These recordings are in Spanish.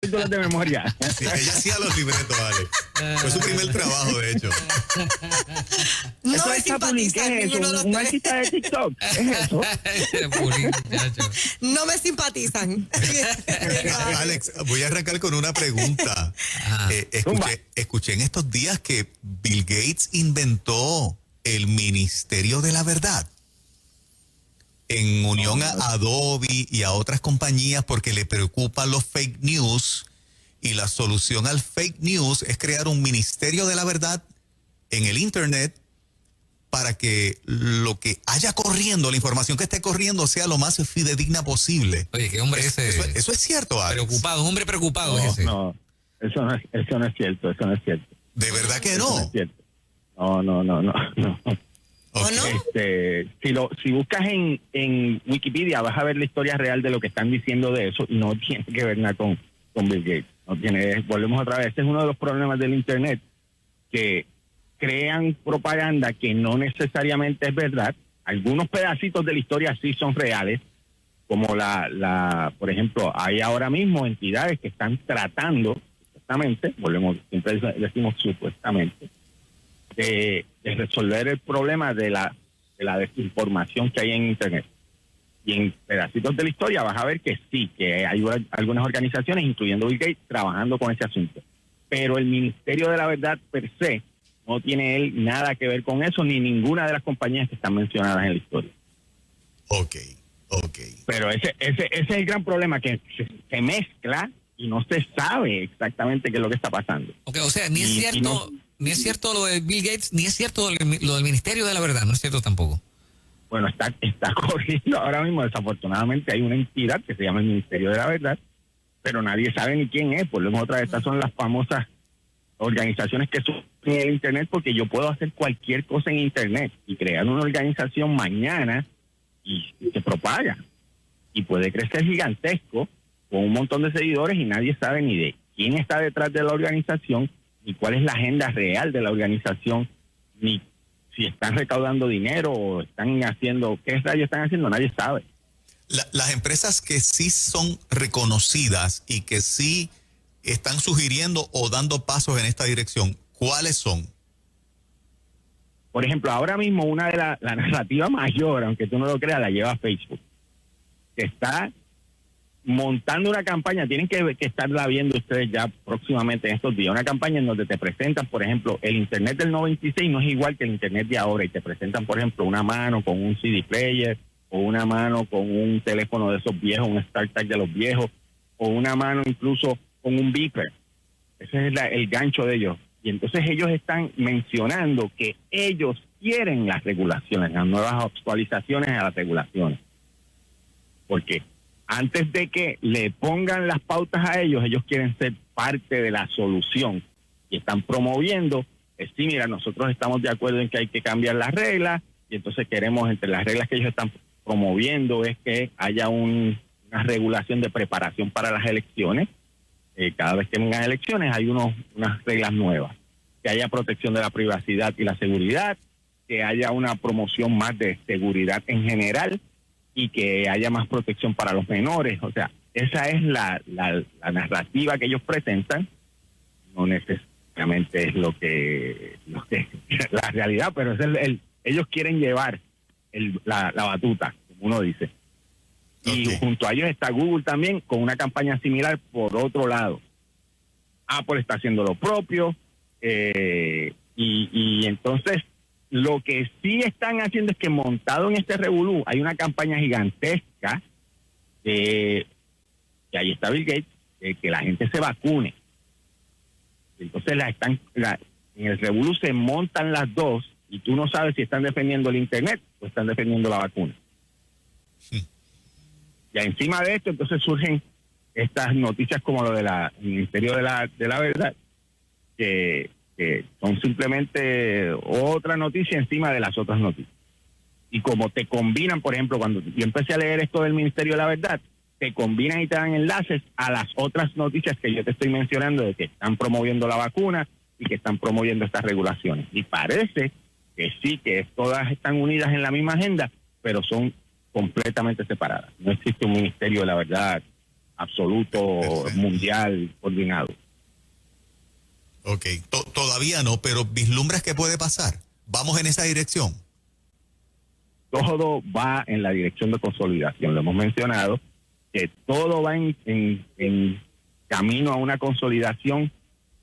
de memoria. Sí, ella hacía los libretos, Alex. Fue su primer trabajo, de hecho. No Eso me es Chapulín, ¿qué simpatizan es ninguno de eso? los ¿Un tres. artista de TikTok? ¿Es eso? Chapulín, muchacho. No me simpatizan. Alex, voy a arrancar con una pregunta. Escuché en estos días que Bill Gates inventó el Ministerio de la Verdad en unión a Adobe y a otras compañías porque le preocupan los fake news, y la solución al fake news es crear un Ministerio de la Verdad en el Internet para que lo que haya corriendo, la información que esté corriendo, sea lo más fidedigna posible. Oye, qué hombre ese. Eso es cierto, Alex. Preocupado, un hombre preocupado No, es ese. no, eso no es cierto, eso no es cierto. ¿De verdad que Eso no no? es cierto. No. ¿O no? Si buscas en Wikipedia vas a ver la historia real de lo que están diciendo de eso y no tiene que ver nada con Bill Gates. No tiene, volvemos otra vez, este es uno de los problemas del Internet, que crean propaganda que no necesariamente es verdad. Algunos pedacitos de la historia sí son reales, como por ejemplo, hay ahora mismo entidades que están tratando, supuestamente, siempre decimos supuestamente, de resolver el problema de la desinformación que hay en Internet. Y en pedacitos de la historia vas a ver que sí, que hay algunas organizaciones, incluyendo Bill Gates, trabajando con ese asunto. Pero el Ministerio de la Verdad per se no tiene él nada que ver con eso, ni ninguna de las compañías que están mencionadas en la historia. Ok. Pero ese es el gran problema, que se mezcla y no se sabe exactamente qué es lo que está pasando. Okay, o sea, ni es cierto lo de Bill Gates, ni es cierto lo del Ministerio de la Verdad, no es cierto tampoco. Bueno, está corriendo ahora mismo, desafortunadamente hay una entidad que se llama el Ministerio de la Verdad, pero nadie sabe ni quién es. Volvemos otra vez, estas son las famosas organizaciones que suben en el Internet, porque yo puedo hacer cualquier cosa en Internet y crear una organización mañana y se propaga. Y puede crecer gigantesco con un montón de seguidores y nadie sabe ni de quién está detrás de la organización, ni cuál es la agenda real de la organización, ni si están recaudando dinero o están haciendo, qué rayos están haciendo, nadie sabe. Las empresas que sí son reconocidas y que sí están sugiriendo o dando pasos en esta dirección, ¿cuáles son? Por ejemplo, ahora mismo una de la narrativa mayor, aunque tú no lo creas, la lleva Facebook, que está montando una campaña. Tienen que estarla viendo ustedes ya próximamente en estos días, una campaña en donde te presentan, por ejemplo, el Internet del 96 no es igual que el Internet de ahora, y te presentan, por ejemplo, una mano con un CD player, o una mano con un teléfono de esos viejos, un StarTAC de los viejos, o una mano incluso con un beeper. Ese es el gancho de ellos. Y entonces ellos están mencionando que ellos quieren las regulaciones, las nuevas actualizaciones a las regulaciones. Porque antes de que le pongan las pautas a ellos quieren ser parte de la solución. Y están promoviendo, sí, mira, nosotros estamos de acuerdo en que hay que cambiar las reglas, y entonces queremos, entre las reglas que ellos están promoviendo, es que haya una regulación de preparación para las elecciones. Cada vez que vengan elecciones hay unas reglas nuevas. Que haya protección de la privacidad y la seguridad, que haya una promoción más de seguridad en general, y que haya más protección para los menores. O sea, esa es la narrativa que ellos presentan. No necesariamente es lo que la realidad, pero es ellos quieren llevar la batuta, como uno dice. Y junto a ellos está Google también, con una campaña similar por otro lado. Apple está haciendo lo propio, y entonces lo que sí están haciendo es que, montado en este revolú, hay una campaña gigantesca, que ahí está Bill Gates, que la gente se vacune. Entonces en el revolú se montan las dos, y tú no sabes si están defendiendo el Internet o están defendiendo la vacuna. Sí. Y encima de esto, entonces surgen estas noticias como lo del Ministerio de la Verdad, que son simplemente otra noticia encima de las otras noticias. Y como te combinan, por ejemplo, cuando yo empecé a leer esto del Ministerio de la Verdad, te combinan y te dan enlaces a las otras noticias que yo te estoy mencionando, de que están promoviendo la vacuna y que están promoviendo estas regulaciones. Y parece que sí, que todas están unidas en la misma agenda, pero son completamente separadas. No existe un Ministerio de la Verdad absoluto, Perfecto. mundial, coordinado. Ok, todavía no, pero vislumbras que puede pasar. Vamos en esa dirección. Todo va en la dirección de consolidación. Lo hemos mencionado, que todo va en camino a una consolidación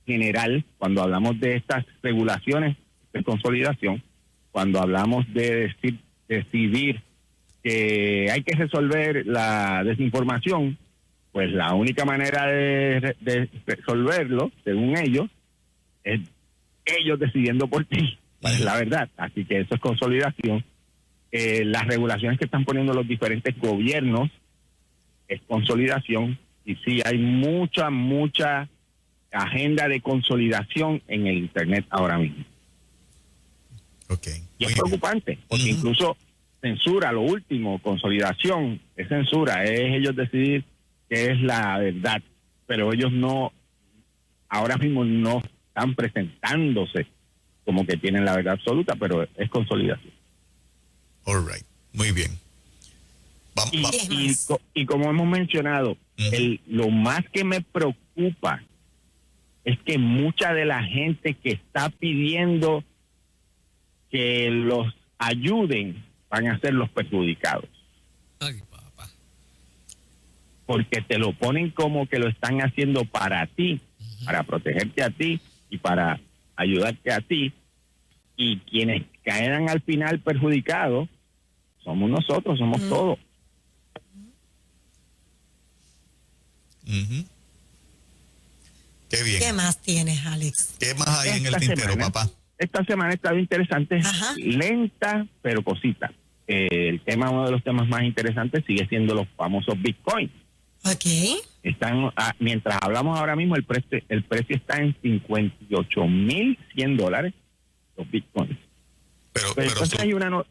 general. Cuando hablamos de estas regulaciones de consolidación, cuando hablamos de decidir que hay que resolver la desinformación, pues la única manera de resolverlo, según ellos, es ellos decidiendo por ti. Es la verdad. Así que eso es consolidación. Las regulaciones que están poniendo los diferentes gobiernos es consolidación. Y sí, hay mucha agenda de consolidación en el Internet ahora mismo. Okay. Y es preocupante, porque incluso censura, lo último, consolidación, es censura, es ellos decidir qué es la verdad, pero ellos no, ahora mismo no están presentándose como que tienen la verdad absoluta, pero es consolidación. All right. Muy bien. Y como hemos mencionado, lo más que me preocupa es que mucha de la gente que está pidiendo que los ayuden van a ser los perjudicados. Ay, papá. Porque te lo ponen como que lo están haciendo para ti, para protegerte a ti y para ayudarte a ti. Y quienes caerán al final perjudicados somos nosotros, somos todos. Qué bien. ¿Qué más tienes, Alex? ¿Qué más hay en el Esta tintero, semana, papá? Esta semana está bien interesante, Ajá. lenta, pero cosita. El tema, uno de los temas más interesantes sigue siendo los famosos Bitcoin. Ok. Están, mientras hablamos ahora mismo, el precio está en $58,100 los Bitcoins. Pero entonces hay una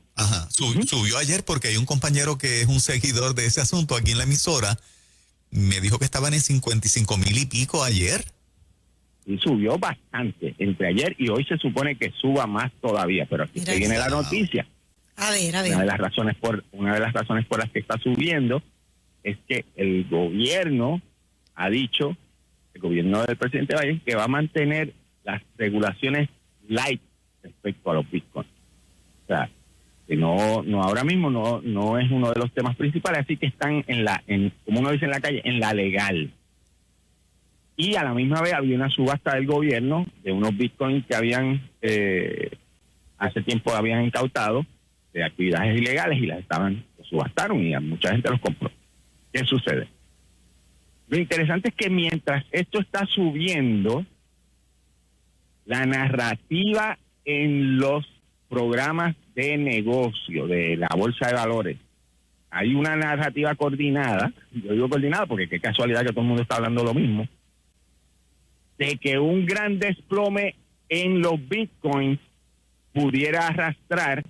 subió ayer porque hay un compañero que es un seguidor de ese asunto aquí en la emisora. Me dijo que estaban en 55,000 y pico ayer. y subió bastante entre ayer y hoy. Se supone que suba más todavía, pero aquí se viene la noticia. A ver. Una de las razones por las que está subiendo es que el gobierno ha dicho, el gobierno del presidente Biden, que va a mantener las regulaciones light respecto a los bitcoins. O sea, que no ahora mismo no es uno de los temas principales, así que están como uno dice en la calle, en la legal. Y a la misma vez había una subasta del gobierno de unos bitcoins que habían hace tiempo habían incautado de actividades ilegales y los subastaron y mucha gente los compró. ¿Qué sucede? Lo interesante es que mientras esto está subiendo, la narrativa en los programas de negocio de la bolsa de valores, hay una narrativa coordinada, yo digo coordinada porque qué casualidad que todo el mundo está hablando lo mismo, de que un gran desplome en los bitcoins pudiera arrastrar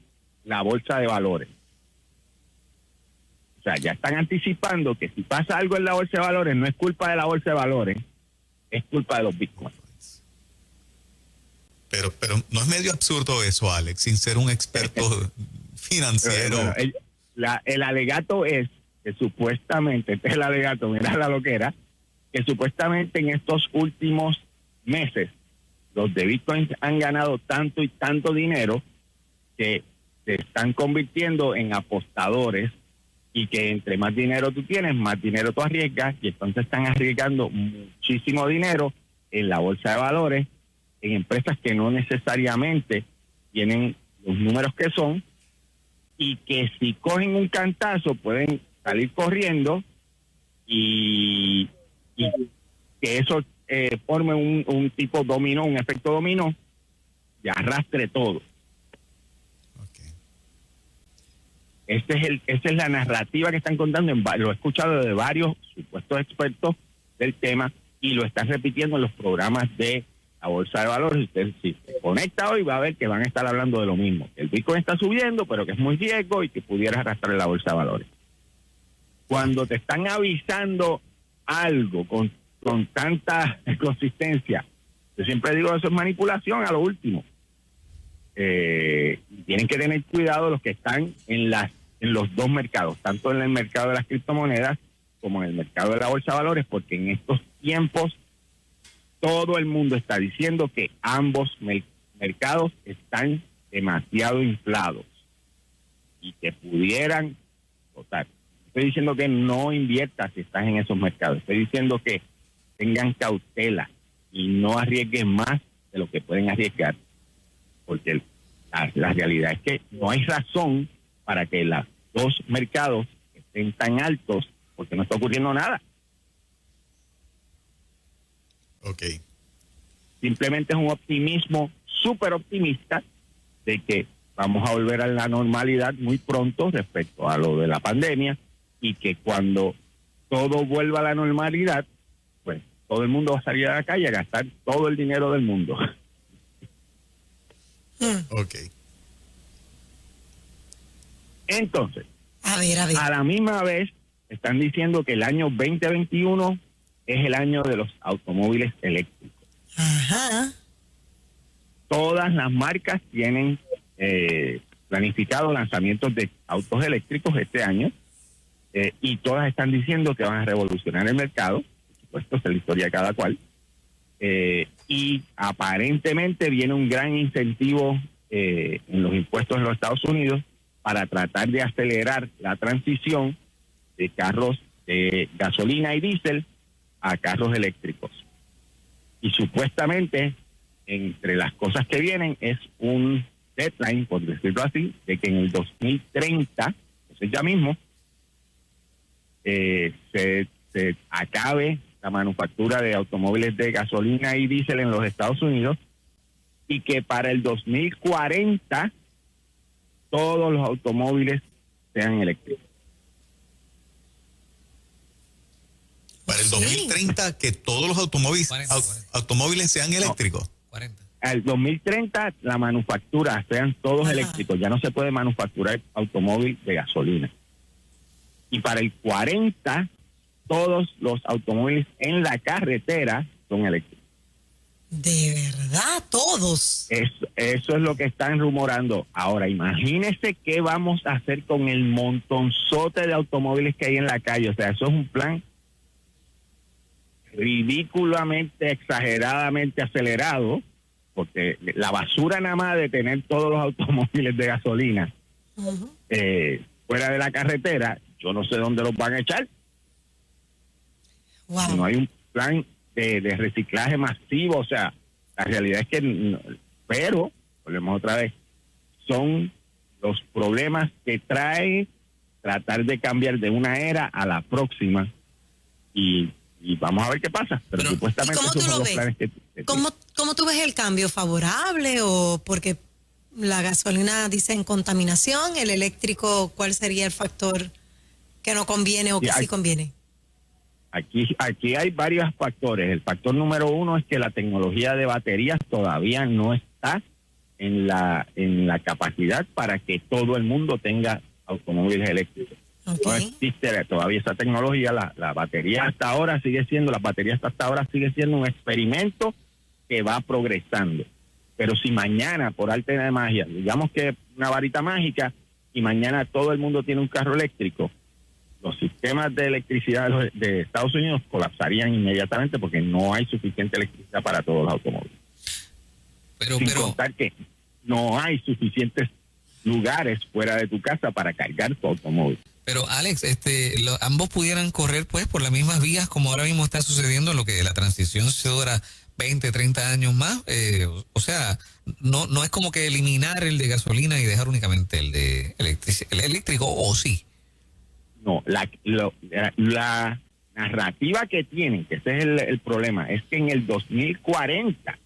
la bolsa de valores. O sea, ya están anticipando que si pasa algo en la bolsa de valores, no es culpa de la bolsa de valores, es culpa de los bitcoins. Pero no es medio absurdo eso, Alex, sin ser un experto financiero. El alegato es que supuestamente, este es el alegato, mira la loquera, que supuestamente en estos últimos meses los de Bitcoin han ganado tanto y tanto dinero que se están convirtiendo en apostadores y que entre más dinero tú tienes, más dinero tú arriesgas y entonces están arriesgando muchísimo dinero en la bolsa de valores, en empresas que no necesariamente tienen los números que son y que si cogen un cantazo pueden salir corriendo y que eso forme un tipo dominó, un efecto dominó y arrastre todo. Okay. Esa es la narrativa que están contando, lo he escuchado de varios supuestos expertos del tema y lo están repitiendo en los programas de la bolsa de valores. Usted si se conecta hoy va a ver que van a estar hablando de lo mismo. El Bitcoin está subiendo, pero que es muy riesgo y que pudiera arrastrar la bolsa de valores. Cuando te están avisando algo con tanta consistencia, yo siempre digo eso es manipulación a lo último. Tienen que tener cuidado los que están en los dos mercados, tanto en el mercado de las criptomonedas como en el mercado de la bolsa de valores, porque en estos tiempos todo el mundo está diciendo que ambos mercados están demasiado inflados y que pudieran votar. Estoy diciendo que no inviertas si estás en esos mercados. Estoy diciendo que tengan cautela y no arriesguen más de lo que pueden arriesgar, porque la realidad es que no hay razón para que los dos mercados estén tan altos, porque no está ocurriendo nada. Ok. Simplemente es un optimismo súper optimista de que vamos a volver a la normalidad muy pronto respecto a lo de la pandemia, y que cuando todo vuelva a la normalidad, pues todo el mundo va a salir a la calle a gastar todo el dinero del mundo. Ok. Entonces, A ver. a la misma vez están diciendo que el año 2021 es el año de los automóviles eléctricos. Ajá. Todas las marcas tienen planificado lanzamientos de autos eléctricos este año, y todas están diciendo que van a revolucionar el mercado. Por supuesto, es la historia de cada cual. Y aparentemente viene un gran incentivo en los impuestos en los Estados Unidos para tratar de acelerar la transición de carros de gasolina y diésel a carros eléctricos. Y supuestamente, entre las cosas que vienen, es un deadline, por decirlo así, de que en el 2030, eso es ya mismo, se acabe la manufactura de automóviles de gasolina y diésel en los Estados Unidos, y que para el 2040 todos los automóviles sean eléctricos. Para el Sí. 2030 que todos los automóviles 40. automóviles sean eléctricos. 40. Al 2030 la manufactura sean todos Ajá. eléctricos, ya no se puede manufacturar automóvil de gasolina. Y para el 40 todos los automóviles en la carretera son eléctricos. De verdad, todos. Eso es lo que están rumorando. Ahora, imagínese qué vamos a hacer con el montonzote de automóviles que hay en la calle. O sea, eso es un plan ridículamente, exageradamente acelerado, porque la basura nada más de tener todos los automóviles de gasolina Ujú. fuera de la carretera, yo no sé dónde los van a echar. Wow. No hay un plan de reciclaje masivo. O sea, la realidad es que, pero, volvemos otra vez, son los problemas que trae tratar de cambiar de una era a la próxima, y vamos a ver qué pasa. Pero Pero, supuestamente ¿y cómo esos tú son lo los ves? planes que ¿Cómo tú ves el cambio? ¿Favorable o porque la gasolina dice en contaminación, el eléctrico, cuál sería el factor que no conviene o que sí conviene? Aquí hay varios factores. El factor número uno es que la tecnología de baterías todavía no está en la capacidad para que todo el mundo tenga automóviles eléctricos. Ok. No existe todavía esa tecnología. La batería hasta ahora sigue siendo, las baterías hasta ahora sigue siendo un experimento que va progresando. Pero si mañana, por arte de magia, digamos que una varita mágica, y mañana todo el mundo tiene un carro eléctrico, los sistemas de electricidad de Estados Unidos colapsarían inmediatamente, porque no hay suficiente electricidad para todos los automóviles. Pero, Sin contar que no hay suficientes lugares fuera de tu casa para cargar tu automóvil. Pero Alex, ambos pudieran correr pues por las mismas vías como ahora mismo está sucediendo, lo que la transición se dura 20, 30 años más. O sea, no es como que eliminar el de gasolina y dejar únicamente el de el eléctrico, ¿o sí? No, la narrativa que tienen, que ese es el problema, es que en el 2040,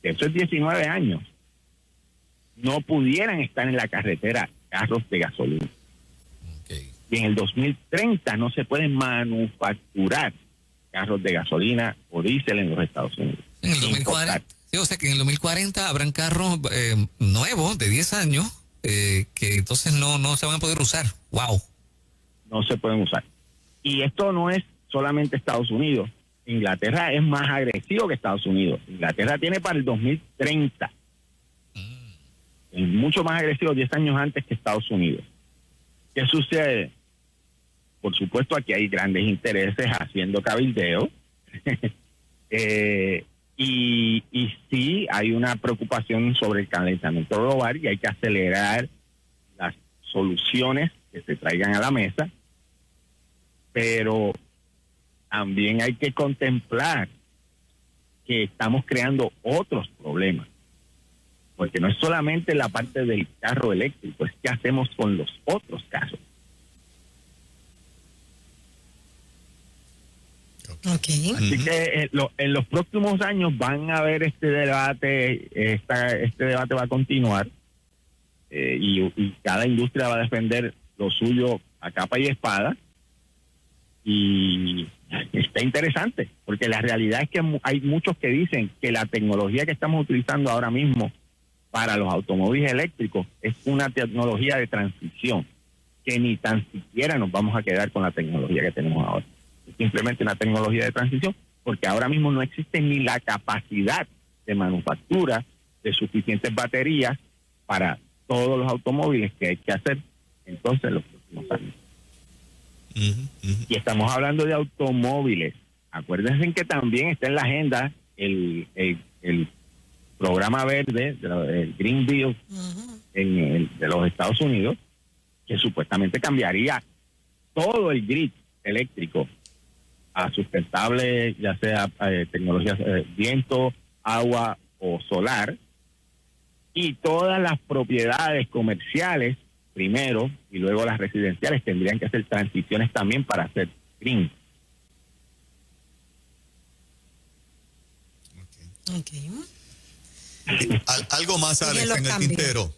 que eso es 19 años, no pudieran estar en la carretera carros de gasolina. Okay. Y en el 2030 no se pueden manufacturar carros de gasolina o diésel en los Estados Unidos. En el 2040, sí, o sea que en el 2040 habrán carros nuevos de 10 años que entonces no se van a poder usar. ¡Wow! No se pueden usar. Y esto no es solamente Estados Unidos. Inglaterra es más agresivo que Estados Unidos. Inglaterra tiene para el 2030. Es mucho más agresivo, 10 años antes que Estados Unidos. ¿Qué sucede? por supuesto, aquí hay grandes intereses haciendo cabildeo. Y sí hay una preocupación sobre el calentamiento global y hay que acelerar las soluciones que se traigan a la mesa, pero también hay que contemplar que estamos creando otros problemas, porque no es solamente la parte del carro eléctrico, es qué hacemos con los otros carros. Okay. Así que en los próximos años van a haber este debate, este debate va a continuar y cada industria va a defender lo suyo a capa y espada, y está interesante, porque la realidad es que hay muchos que dicen que la tecnología que estamos utilizando ahora mismo para los automóviles eléctricos es una tecnología de transición, que ni tan siquiera nos vamos a quedar con la tecnología que tenemos ahora. Simplemente una tecnología de transición, porque ahora mismo no existe ni la capacidad de manufactura de suficientes baterías para todos los automóviles que hay que hacer entonces en los próximos años. Y estamos hablando de automóviles. Acuérdense que también está en la agenda el programa verde, el Green Deal de los Estados Unidos, que supuestamente cambiaría todo el grid eléctrico a sustentable, ya sea tecnologías viento, agua o solar, y todas las propiedades comerciales primero y luego las residenciales tendrían que hacer transiciones también para hacer green. Okay. ¿Algo más, Alex, en el tintero?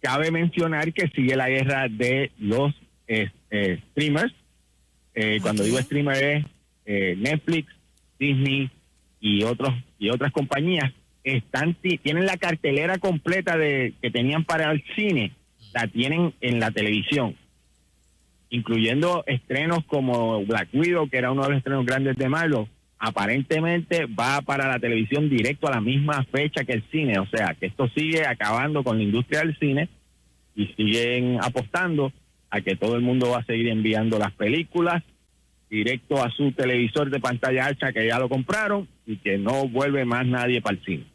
Cabe mencionar que sigue la guerra de los streamers. Cuando digo streamer es Netflix, Disney y otras compañías tienen la cartelera completa que tenían para el cine, la tienen en la televisión, incluyendo estrenos como Black Widow, que era uno de los estrenos grandes de Marvel. Aparentemente va para la televisión directo a la misma fecha que el cine, o sea que esto sigue acabando con la industria del cine y siguen apostando a que todo el mundo va a seguir enviando las películas directo a su televisor de pantalla ancha que ya lo compraron y que no vuelve más nadie para el cine.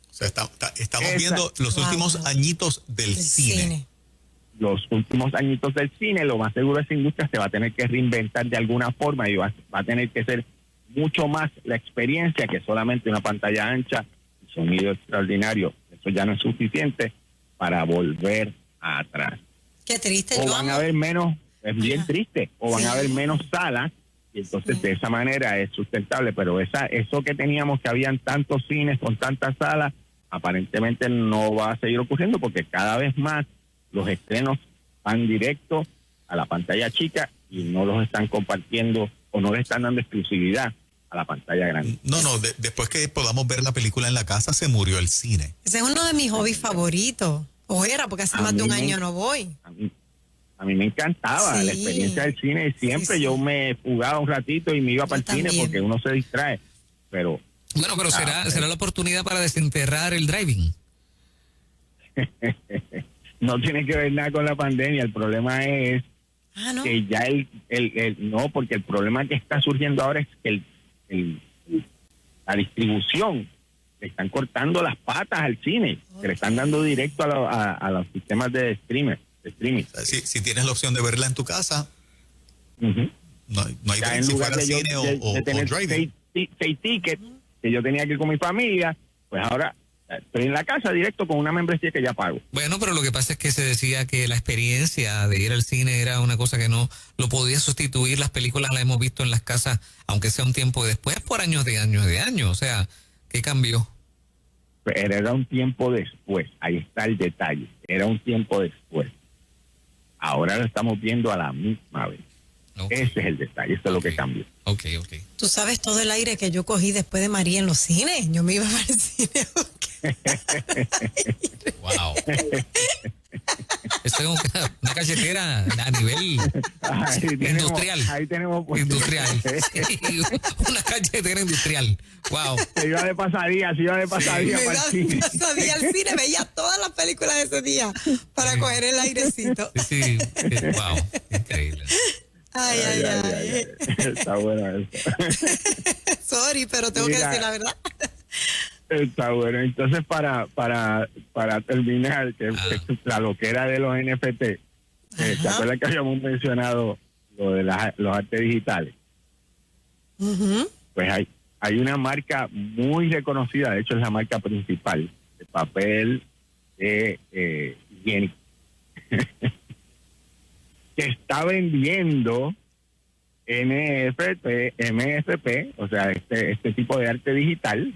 O sea, estamos viendo los últimos añitos del cine. Los últimos añitos del cine, lo más seguro esa industria se va a tener que reinventar de alguna forma y va a tener que ser mucho más la experiencia que solamente una pantalla ancha y sonido extraordinario. Eso ya no es suficiente para volver atrás. Qué triste. O van a haber menos, es bien triste, o van a haber menos salas y entonces de esa manera es sustentable, pero eso que teníamos, que habían tantos cines con tantas salas, aparentemente no va a seguir ocurriendo porque cada vez más los estrenos van directo a la pantalla chica y no los están compartiendo o no le están dando exclusividad a la pantalla grande. No, después que podamos ver la película en la casa, se murió el cine. Ese es uno de mis hobbies favoritos. O era, porque hace más de un año no voy. A mí me encantaba la experiencia del cine. Siempre yo me jugaba un ratito y me iba para el cine porque uno se distrae. Pero bueno, pero será la oportunidad para desenterrar el driving. No tiene que ver nada con la pandemia. El problema es que ya no, porque el problema que está surgiendo ahora es que la distribución le están cortando las patas al cine, que le están dando directo a los sistemas de streaming. Si tienes la opción de verla en tu casa, no hay ya en lugar de cine de tener 6 tickets que yo tenía que ir con mi familia, pues ahora estoy en la casa directo con una membresía que ya pago. Bueno, pero lo que pasa es que se decía que la experiencia de ir al cine era una cosa que no lo podía sustituir. Las películas las hemos visto en las casas, aunque sea un tiempo después, por años de años. O sea, ¿qué cambió? Pero era un tiempo después. Ahí está el detalle. Era un tiempo después. Ahora lo estamos viendo a la misma vez. Okay. Ese es el detalle. Eso es lo que cambió. Ok. Tú sabes todo el aire que yo cogí después de María en los cines. Yo me iba al cine. Wow. Esto es una cachetera a nivel industrial. Ahí tenemos industrial. Una cachetera industrial. Wow. Se iba de pasadía para el cine. Pasadía al cine, veía todas las películas de ese día para coger el airecito. Sí. Wow. Increíble. Ay. Está bueno eso. Sorry, pero tengo que decir la verdad. Está bueno. Entonces, para terminar, que la loquera de los NFT, ¿se acuerdan que habíamos mencionado lo de los artes digitales? Pues hay una marca muy reconocida, de hecho es la marca principal de papel higiénico, que está vendiendo MFP, o sea, este tipo de arte digital,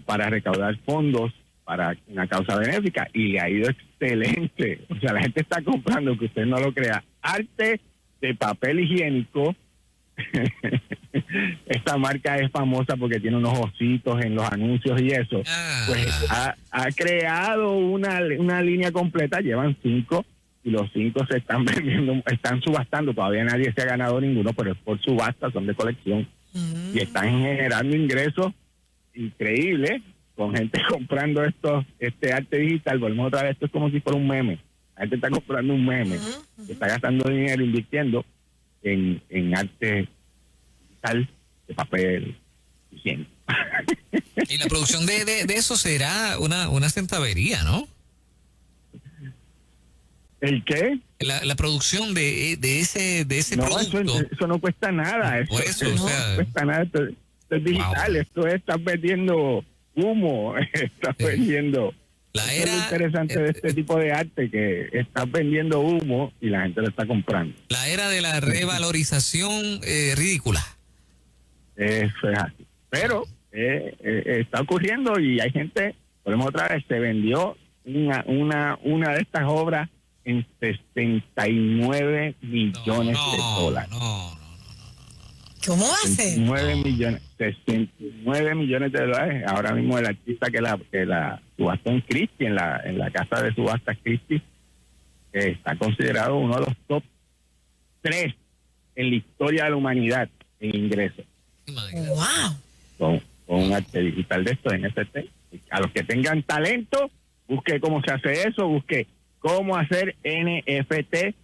para recaudar fondos para una causa benéfica, y le ha ido excelente. O sea, la gente está comprando, que usted no lo crea, arte de papel higiénico. Esta marca es famosa porque tiene unos ositos en los anuncios y eso. Pues ha creado una línea completa, llevan 5, y los 5 se están vendiendo, están subastando, todavía nadie se ha ganado ninguno, pero es por subasta, son de colección, y están generando ingresos increíbles con gente comprando este arte digital. Volvemos otra vez, esto es como si fuera un meme. La gente está comprando un meme, que está gastando dinero invirtiendo en arte digital de papel higiénico. Y la producción de eso será una centavería, ¿no? ¿El qué? La producción de ese producto. Eso no cuesta nada. Por eso, no cuesta nada. Esto es digital. Wow. Esto estás vendiendo humo. Estás vendiendo. Es lo interesante de este tipo de arte, que estás vendiendo humo y la gente lo está comprando. La era de la revalorización ridícula. Eso es así. Pero está ocurriendo y hay gente, volvemos otra vez, se vendió una de estas obras en 69 millones de dólares. ¿Cómo va a ser? 69 millones de dólares. Ahora mismo el artista que la subastó en Christie, en la casa de subastas Christie, está considerado uno de los top 3 en la historia de la humanidad en ingresos. ¡Wow! Con un arte digital de esto en NFT. A los que tengan talento, busque cómo se hace eso, busque cómo hacer NFT,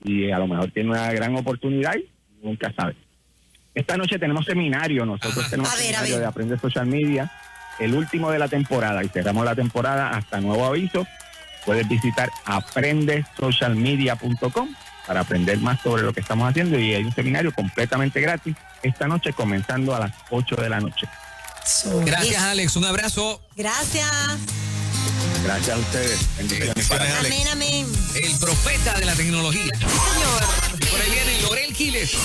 y a lo mejor tiene una gran oportunidad y nunca sabe. Esta noche tenemos seminario, nosotros tenemos seminario de Aprende Social Media, el último de la temporada, y cerramos la temporada hasta nuevo aviso. Puedes visitar aprendesocialmedia.com para aprender más sobre lo que estamos haciendo, y hay un seminario completamente gratis esta noche, comenzando a las 8 de la noche. Gracias, Alex, un abrazo. Gracias. Gracias a ustedes. Bendiciones, Alex. Amén, amén. El profeta de la tecnología. Señor. Por ahí viene Lorel Quiles.